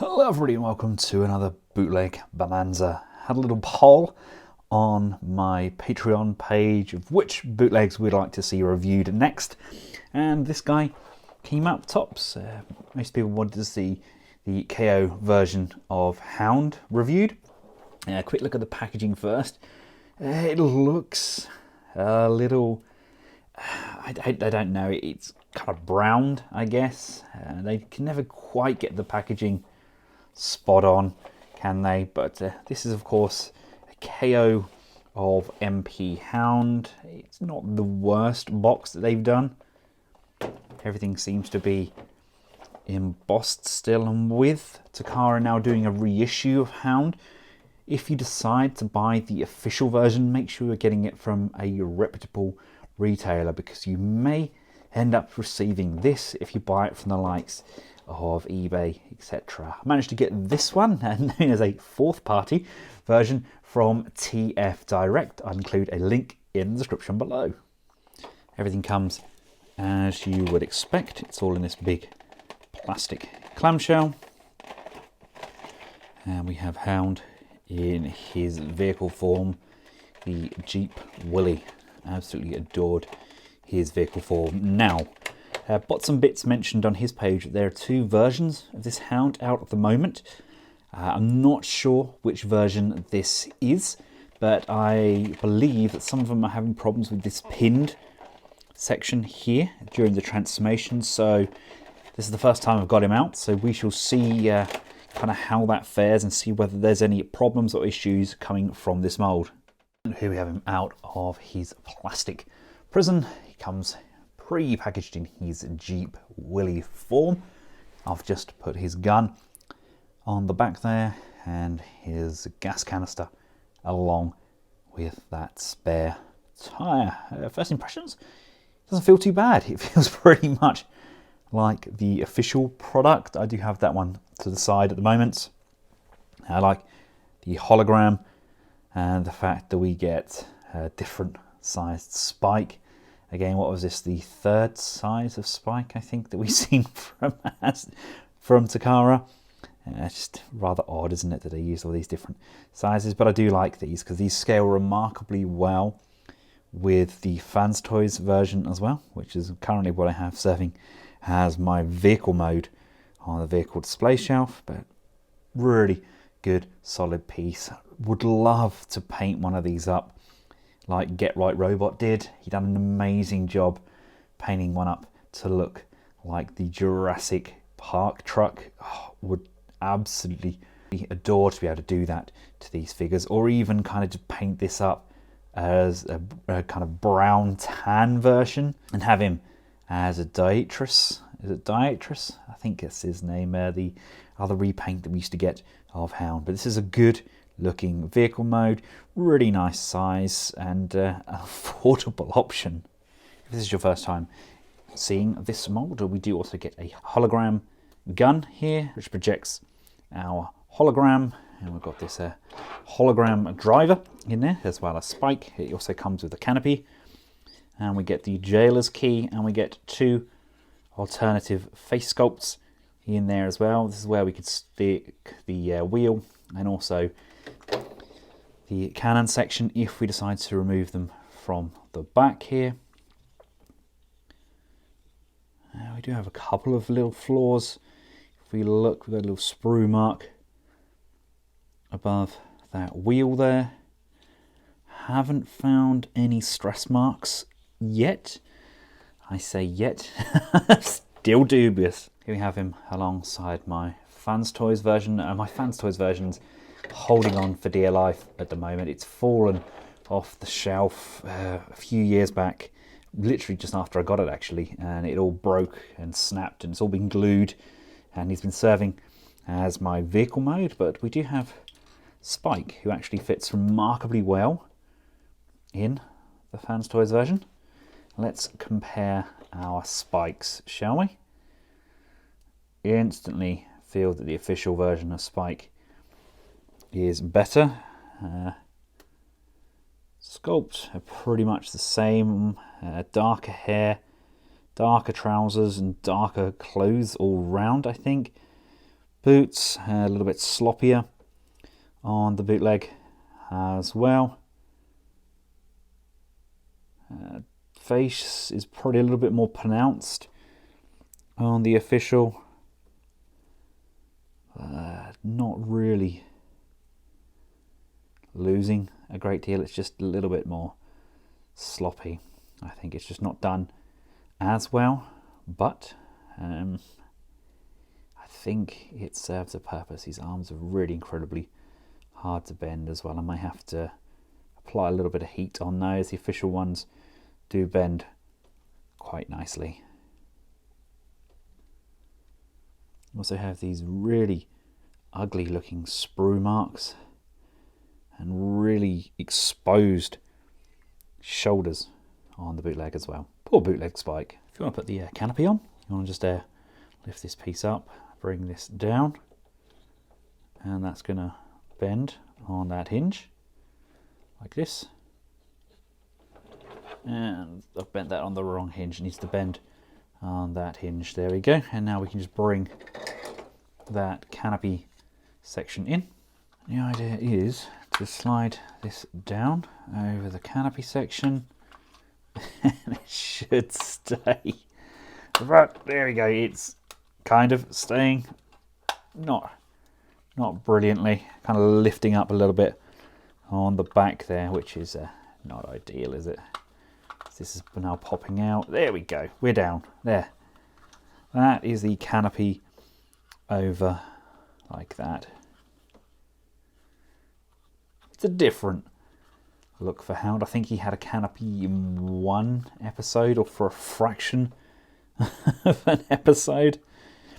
Hello everybody and welcome to another bootleg bonanza. Had a little poll on my Patreon page of which bootlegs we'd like to see reviewed next, and this guy came up tops. Most people wanted to see the KO version of Hound reviewed. A quick look at the packaging first. It looks a little, I don't know, it's kind of browned, I guess. They can never quite get the packaging spot on, can they? But this is of course a KO of MP Hound. It's not the worst box that they've done. Everything seems to be embossed still, and with Takara now doing a reissue of Hound, if you decide to buy the official version, make sure you're getting it from a reputable retailer, because you may end up receiving this if you buy it from the likes of eBay, etc. I managed to get this one, known as a fourth party version, from TF Direct. I'll include a link in the description below. Everything comes as you would expect. It's all in this big plastic clamshell, and we have Hound in his vehicle form, the Jeep Willy. Absolutely adored his vehicle form. Now, Bots and Bits mentioned on his page that there are two versions of this Hound out at the moment. I'm not sure which version this is, but I believe that some of them are having problems with this pinned section here during the transformation. So this is the first time I've got him out, so we shall see kind of how that fares and see whether there's any problems or issues coming from this mold. And here we have him out of his plastic prison. He comes pre-packaged in his Jeep Willy form. I've just put his gun on the back there and his gas canister along with that spare tyre. First impressions, doesn't feel too bad. It feels pretty much like the official product. I do have that one to the side at the moment. I like the hologram and the fact that we get a different sized spike. Again, what was this? The third size of spike, I think, that we've seen from Takara. Just rather odd, isn't it, that they use all these different sizes? But I do like these because these scale remarkably well with the Fans Toys version as well, which is currently what I have serving as my vehicle mode on the vehicle display shelf. But really good, solid piece. Would love to paint one of these up like Get Right Robot did. He done an amazing job painting one up to look like the Jurassic Park truck. Oh, would absolutely adore to be able to do that to these figures, or even kind of to paint this up as a kind of brown tan version and have him as a Diatrus. Is it Diatrus? I think that's his name. The other repaint that we used to get of Hound. But this is a good looking vehicle mode, really nice size, and an affordable option. If this is your first time seeing this mold, we do also get a hologram gun here, which projects our hologram, and we've got this hologram driver in there, as well as Spike. It also comes with a canopy, and we get the jailer's key, and we get two alternative face sculpts in there as well. This is where we could stick the wheel and also the cannon section if we decide to remove them from the back here. We do have a couple of little flaws. If we look, we've got a little sprue mark above that wheel there. Haven't found any stress marks yet. I say yet. Still dubious. Here we have him alongside my Fans Toys version. My Fans Toys version's holding on for dear life at the moment. It's fallen off the shelf a few years back, literally just after I got it actually, and it all broke and snapped, and it's all been glued, and he's been serving as my vehicle mode. But we do have Spike, who actually fits remarkably well in the Fans Toys version. Let's compare our spikes, shall we? Instantly feel that the official version of Spike is better. Sculpts are pretty much the same. Darker hair, darker trousers and darker clothes all round, I think. Boots, a little bit sloppier on the bootleg as well. Face is probably a little bit more pronounced on the official. Not really losing a great deal, it's just a little bit more sloppy. I think it's just not done as well, but I think it serves a purpose. His arms are really incredibly hard to bend as well. I might have to apply a little bit of heat on those. The official ones do bend quite nicely. Also have these really ugly looking sprue marks and really exposed shoulders on the bootleg as well. Poor bootleg spike. If you want to put the canopy on, you want to just lift this piece up, bring this down, and that's going to bend on that hinge like this. And I've bent that on the wrong hinge. It needs to bend on that hinge. There we go. And now we can just bring that canopy section in. The idea is to slide this down over the canopy section and it should stay. But there we go. It's kind of staying, not brilliantly, kind of lifting up a little bit on the back there, which is not ideal, is it? This is now popping out. There we go. We're down. There. That is the canopy over like that. It's a different look for Hound. I think he had a canopy in one episode, or for a fraction of an episode.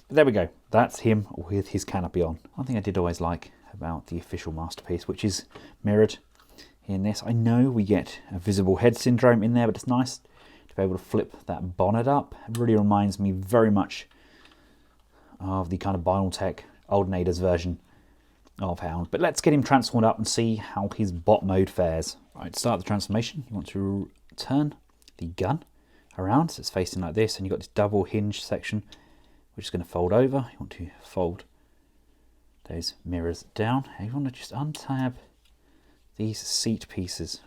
But there we go. That's him with his canopy on. One thing I did always like about the official masterpiece, which is mirrored in this. I know we get a visible head syndrome in there, but it's nice to be able to flip that bonnet up. It really reminds me very much of the kind of BioNTech Old Naders version of Hound. But let's get him transformed up and see how his bot mode fares. Right, to start the transformation, you want to turn the gun around so it's facing like this, and you've got this double hinge section which is going to fold over. You want to fold those mirrors down, and you want to just untab these seat pieces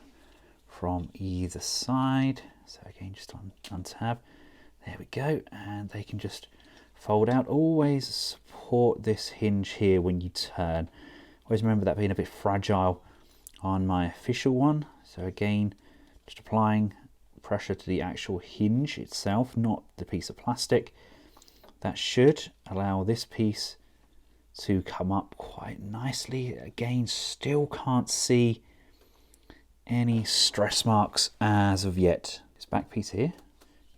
from either side. So again, just untab. There we go, and they can just fold out. Always support this hinge here when you turn. Always remember that being a bit fragile on my official one. So again, just applying pressure to the actual hinge itself, not the piece of plastic. That should allow this piece to come up quite nicely. Again, still can't see any stress marks as of yet. This back piece here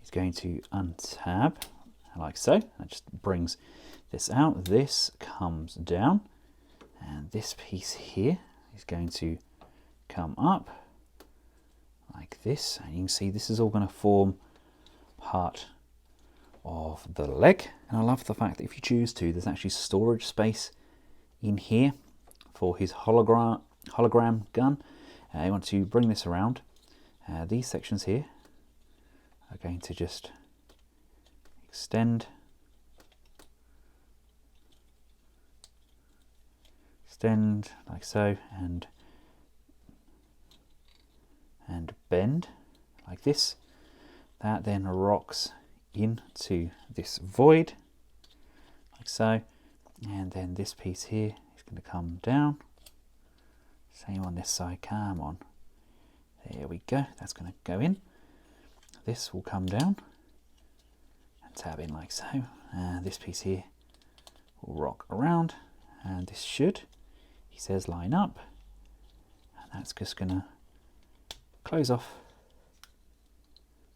is going to untab like so. That just brings this out. This comes down, and this piece here is going to come up like this, and you can see this is all going to form part of the leg. And I love the fact that if you choose to, there's actually storage space in here for his hologram gun. You want to bring this around. These sections here are going to just extend like so, and bend like this. That then rocks into this void like so, and then this piece here is going to come down. Same on this side. Come on, there we go. That's going to go in. This will come down and tab in like so, and this piece here will rock around, and this should, he says, line up, and that's just going to close off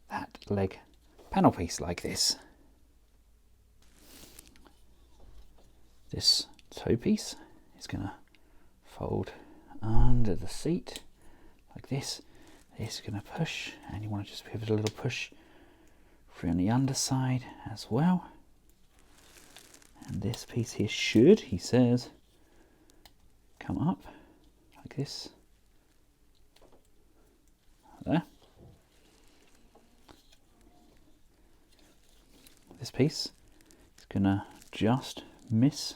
that leg panel piece like this. This toe piece is going to fold under the seat like this. This is going to push, and you want to just give it a little push through on the underside as well. And this piece here should, he says, come up like this. There. This piece is going to just miss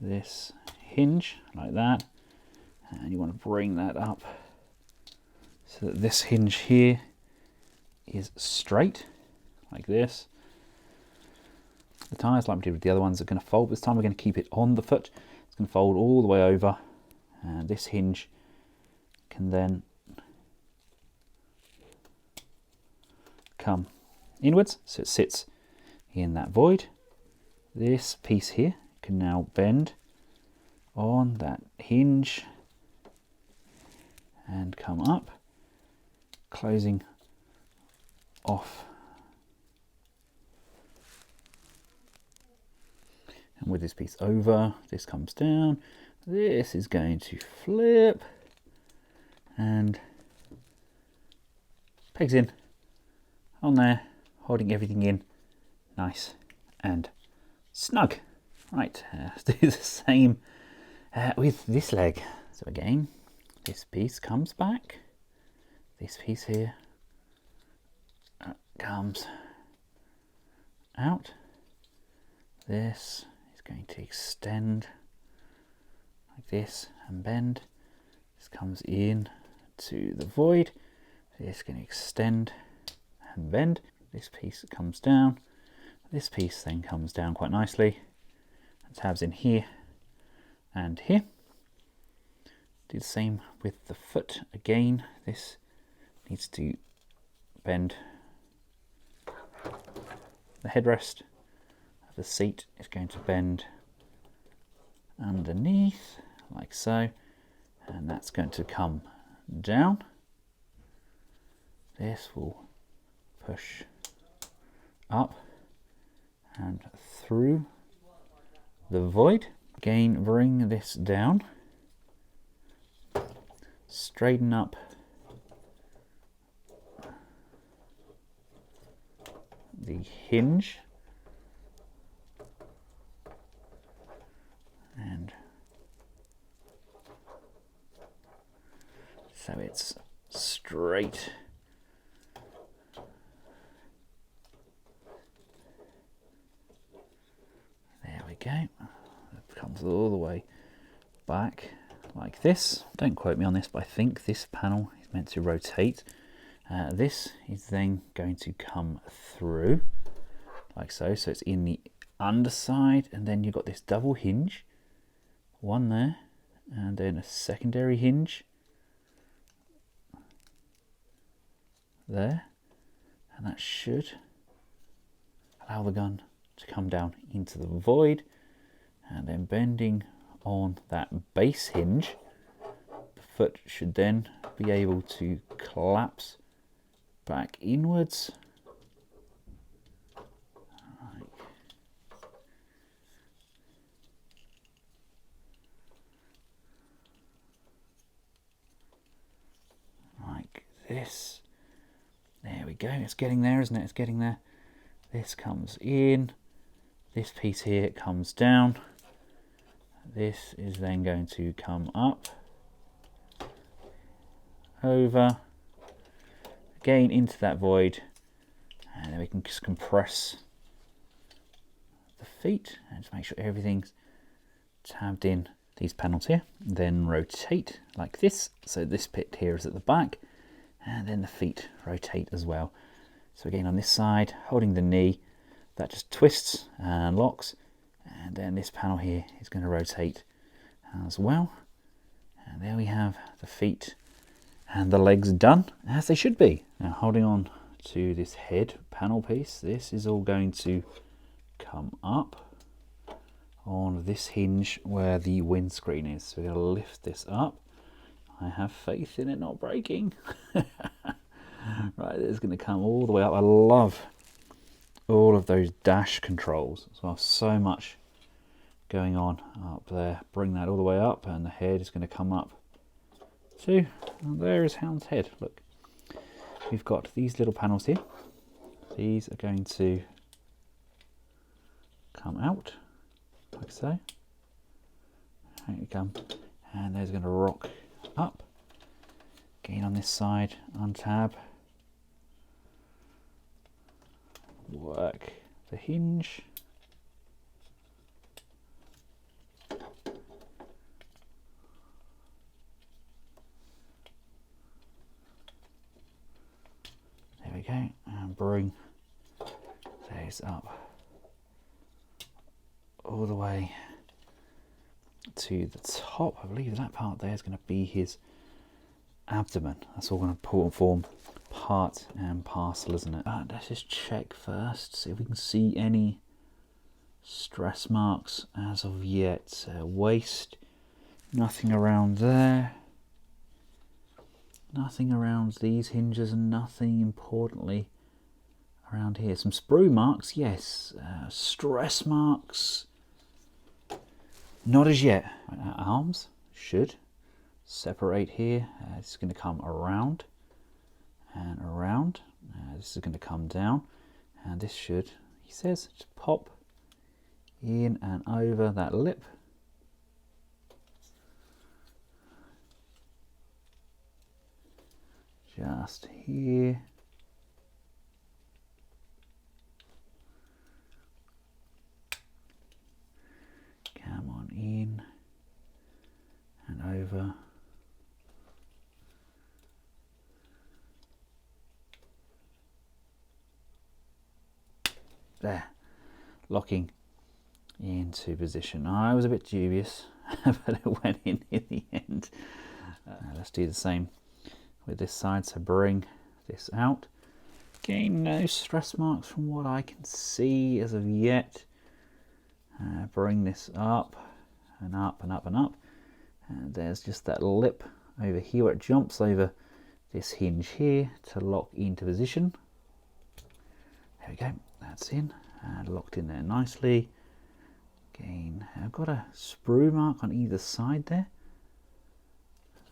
this hinge like that, and you want to bring that up so that this hinge here is straight like this. The tyres, like we did with the other ones, are going to fold. This time we're going to keep it on the foot. It's going to fold all the way over, and this hinge can then come inwards, so it sits in that void. This piece here can now bend on that hinge and come up, closing off. And with this piece over, this comes down. This is going to flip and pegs in on there, holding everything in nice and snug. Right, let's do the same with this leg. So again, this piece comes back, this piece here comes out, this is going to extend like this and bend, this comes in to the void, this is going to extend and bend, this piece comes down, this piece then comes down quite nicely, and tabs in here and here. Do the same with the foot again, this needs to bend. The headrest of the seat is going to bend underneath like so, and that's going to come down. This will push up and through the void. Again, bring this down, straighten up the hinge and so it's straight. There we go. It comes all the way back like this. Don't quote me on this, but I think this panel is meant to rotate. This is then going to come through like so, so it's in the underside, and then you've got this double hinge, one there, and then a secondary hinge there, and that should allow the gun to come down into the void, and then bending on that base hinge, the foot should then be able to collapse back inwards like this. There we go, it's getting there, isn't it? It's getting there. This comes in, this piece here comes down, this is then going to come up, over, again into that void, and then we can just compress the feet and just make sure everything's tabbed in these panels here. Then rotate like this, so this bit here is at the back, and then the feet rotate as well. So again on this side, holding the knee, that just twists and locks, and then this panel here is going to rotate as well. And there we have the feet and the legs done as they should be. Now holding on to this head panel piece, this is all going to come up on this hinge where the windscreen is. So we're going to lift this up. I have faith in it not breaking. Right, it's going to come all the way up. I love all of those dash controls as well. So much going on up there. Bring that all the way up, and the head is going to come up too. And there is Hound's head. Look, we've got these little panels here. These are going to come out like so. There you come, and there's going to rock up. Again on this side, untab, work the hinge, we go, and bring those up all the way to the top. I believe that part there is going to be his abdomen. That's all going to form part and parcel, isn't it? Let's just check first, see if we can see any stress marks as of yet. Waist, nothing around there, nothing around these hinges, and nothing importantly around here. Some sprue marks, yes. Stress marks, not as yet. Arms should separate here. It's going to come around and around. This is going to come down, and this should, he says, just pop in and over that lip. Just here. Come on in and over. There, locking into position. I was a bit dubious, but it went in the end. Let's do the same with this side. So bring this out. Again, no stress marks from what I can see as of yet. Bring this up and up and up and up. And there's just that lip over here where it jumps over this hinge here to lock into position. There we go, that's in and locked in there nicely. Again, I've got a sprue mark on either side there.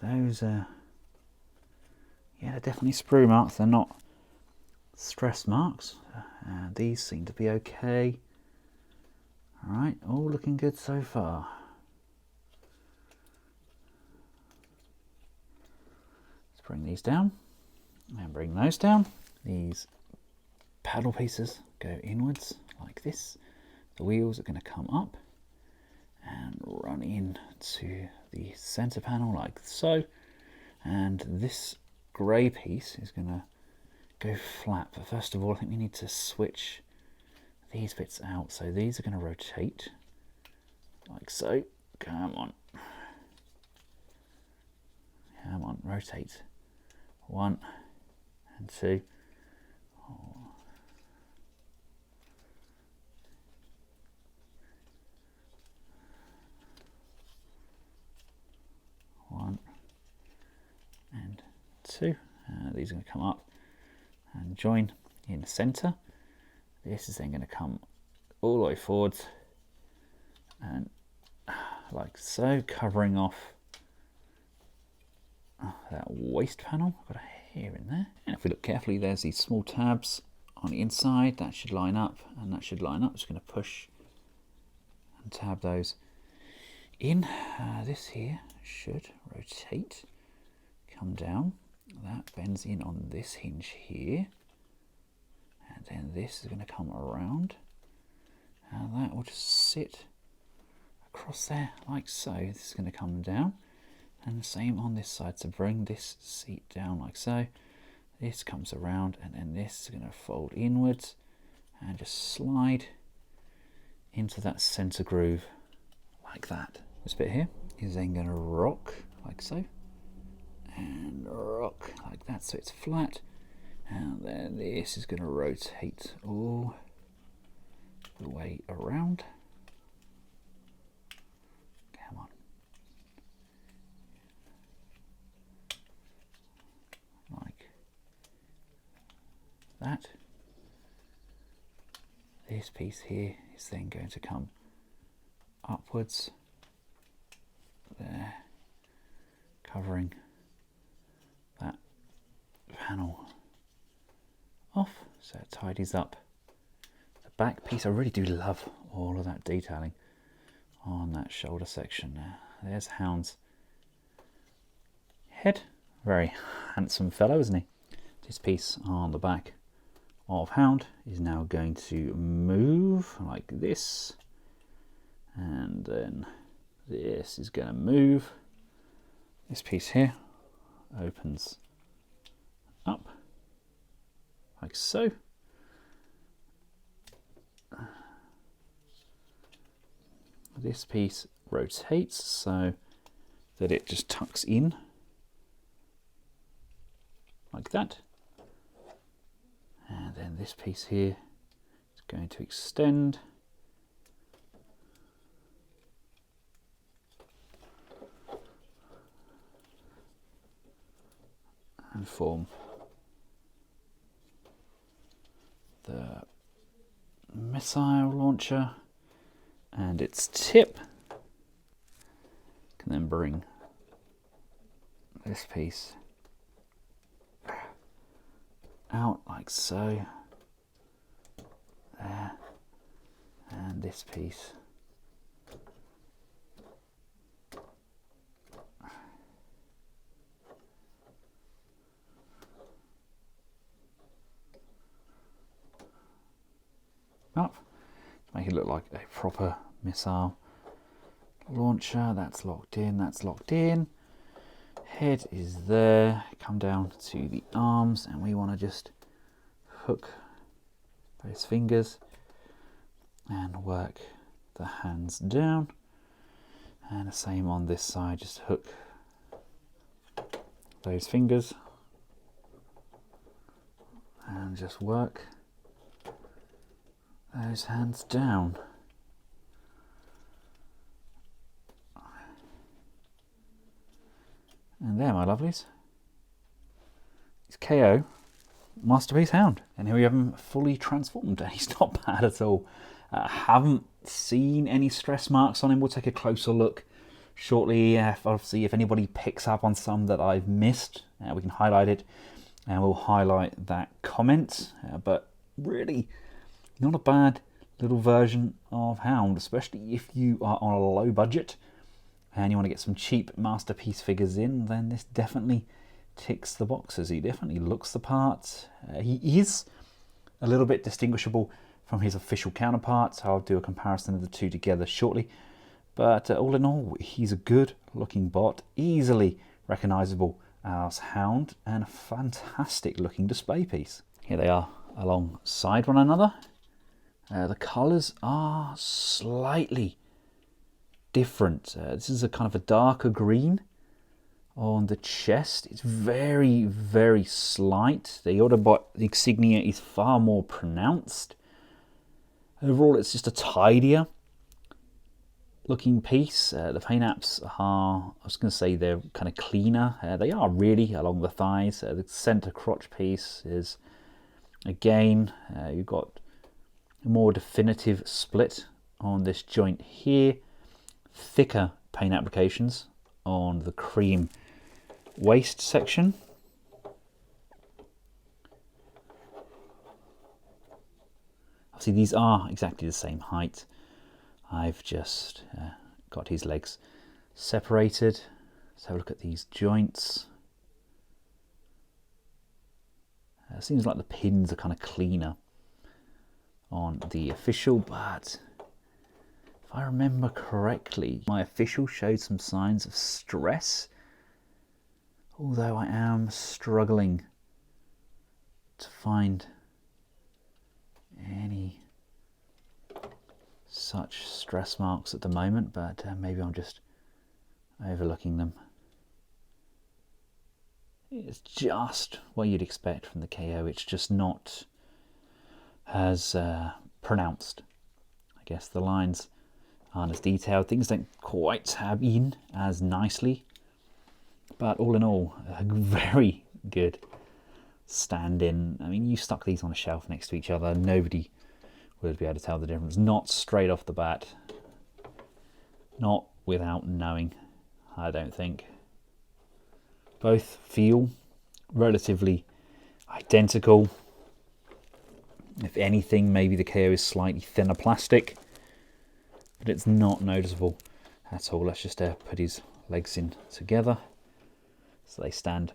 Those are, yeah, they're definitely sprue marks, they're not stress marks. These seem to be okay. All right, all looking good so far. Let's bring these down and bring those down. These paddle pieces go inwards like this. The wheels are going to come up and run in to the center panel like so. And this grey piece is going to go flat. But first of all, I think we need to switch these bits out. So these are going to rotate like so. Come on. Come on, rotate. 1 and 2. Oh. 1 and 2. These are going to come up and join in the center. This is then going to come all the way forwards and like so, covering off that waist panel. I've got a hair in there. And if we look carefully, there's these small tabs on the inside. That should line up and that should line up. Just going to push and tab those in. This here should rotate, come down. That bends in on this hinge here. And then this is going to come around. And that will just sit across there like so. This is going to come down. And the same on this side. So bring this seat down like so. This comes around and then this is going to fold inwards and just slide into that center groove like that. This bit here is then going to rock like so. And rock like that so it's flat. And then this is going to rotate all the way around. Come on. Like that. This piece here is then going to come upwards there, covering that panel off, so it tidies up the back piece. I really do love all of that detailing on that shoulder section there. There's Hound's head. Very handsome fellow, isn't he? This piece on the back of Hound is now going to move like this, and then this is going to move. This piece here opens up like so. This piece rotates so that it just tucks in like that. And then this piece here is going to extend. And form the missile launcher, and its tip can then bring this piece out like so, there, and this piece up to make it look like a proper missile launcher. That's locked in, that's locked in. Head is there. Come down to the arms, and we want to just hook those fingers and work the hands down. And the same on this side, just hook those fingers and just work those hands down. And there, my lovelies, it's KO Masterpiece Hound. And here we have him fully transformed, and he's not bad at all. Haven't seen any stress marks on him. We'll take a closer look shortly. Obviously, if anybody picks up on some that I've missed, we can highlight it, and we'll highlight that comment. But really, not a bad little version of Hound, especially if you are on a low budget and you want to get some cheap masterpiece figures in, then this definitely ticks the boxes. He definitely looks the part. He is a little bit distinguishable from his official counterparts. I'll do a comparison of the two together shortly. But all in all, he's a good looking bot, easily recognizable as Hound, and a fantastic looking display piece. Here they are alongside one another. The colors are slightly different. This is a kind of a darker green on the chest. It's very, very slight. The Autobot insignia is far more pronounced. Overall, it's just a tidier looking piece. The paint apps are, I was going to say they're kind of cleaner. They are really along the thighs. The center crotch piece is, again, you've got a more definitive split on this joint here. Thicker paint applications on the cream waist section. Obviously, these are exactly the same height. I've just got his legs separated. Let's have a look at these joints. It seems like the pins are kind of cleaner on the official, but if I remember correctly, my official showed some signs of stress, although I am struggling to find any such stress marks at the moment, but maybe I'm just overlooking them. It's just what you'd expect from the KO. It's just not as pronounced. I guess the lines aren't as detailed. Things don't quite tab in as nicely. But all in all, a very good stand-in. I mean, you stuck these on a shelf next to each other, nobody would be able to tell the difference. Not straight off the bat. Not without knowing, I don't think. Both feel relatively identical. If anything, maybe the KO is slightly thinner plastic, but it's not noticeable at all. Let's just put his legs in together so they stand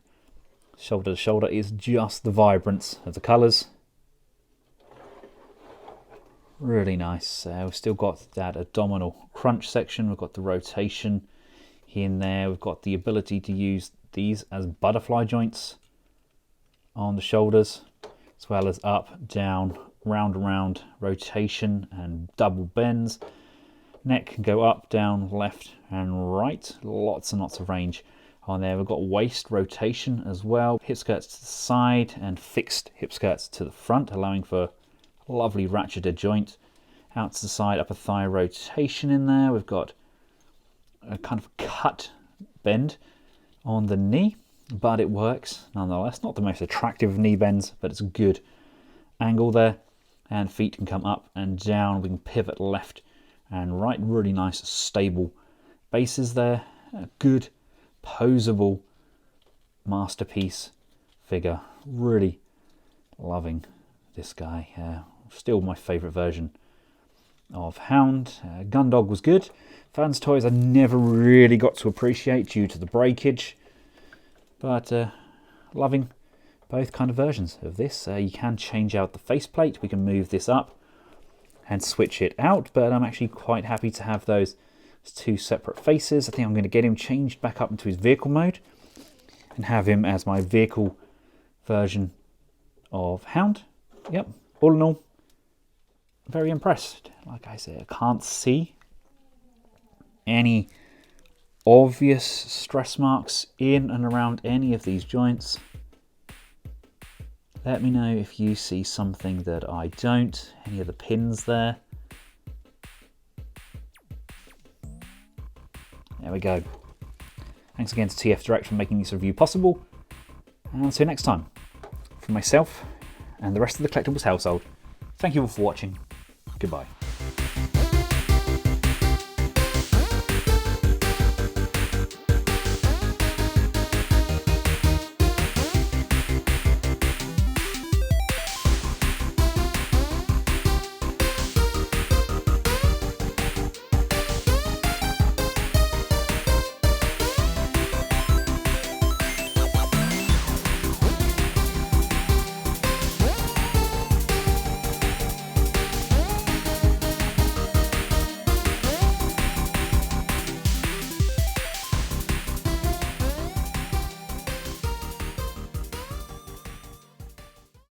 shoulder to shoulder. Is just the vibrance of the colours. Really nice. We've still got that abdominal crunch section. We've got the rotation here and there. We've got the ability to use these as butterfly joints on the shoulders. as well as up, down, round and round rotation and double bends. Neck can go up, down, left and right. Lots and lots of range on there. We've got waist rotation as well. Hip skirts to the side and fixed hip skirts to the front, allowing for a lovely ratcheted joint. Out to the side, upper thigh rotation in there. We've got a kind of cut bend on the knee, but it works nonetheless. Not the most attractive of knee bends, but it's a good angle there. And feet can come up and down. We can pivot left and right. Really nice stable bases there. A good poseable masterpiece figure. Really loving this guy. Still my favourite version of Hound. Gundog was good. Fans Toys I never really got to appreciate due to the breakage, but loving both kind of versions of this. You can change out the faceplate. We can move this up and switch it out, but I'm actually quite happy to have those as two separate faces. I think I'm going to get him changed back up into his vehicle mode and have him as my vehicle version of Hound. Yep, all in all, very impressed. Like I said, I can't see any obvious stress marks in and around any of these joints. Let me know if you see something that I don't. Any of the pins there. There we go. Thanks again to TF Direct for making this review possible. And I'll see you next time. From myself and the rest of the Collectables household, thank you all for watching. Goodbye.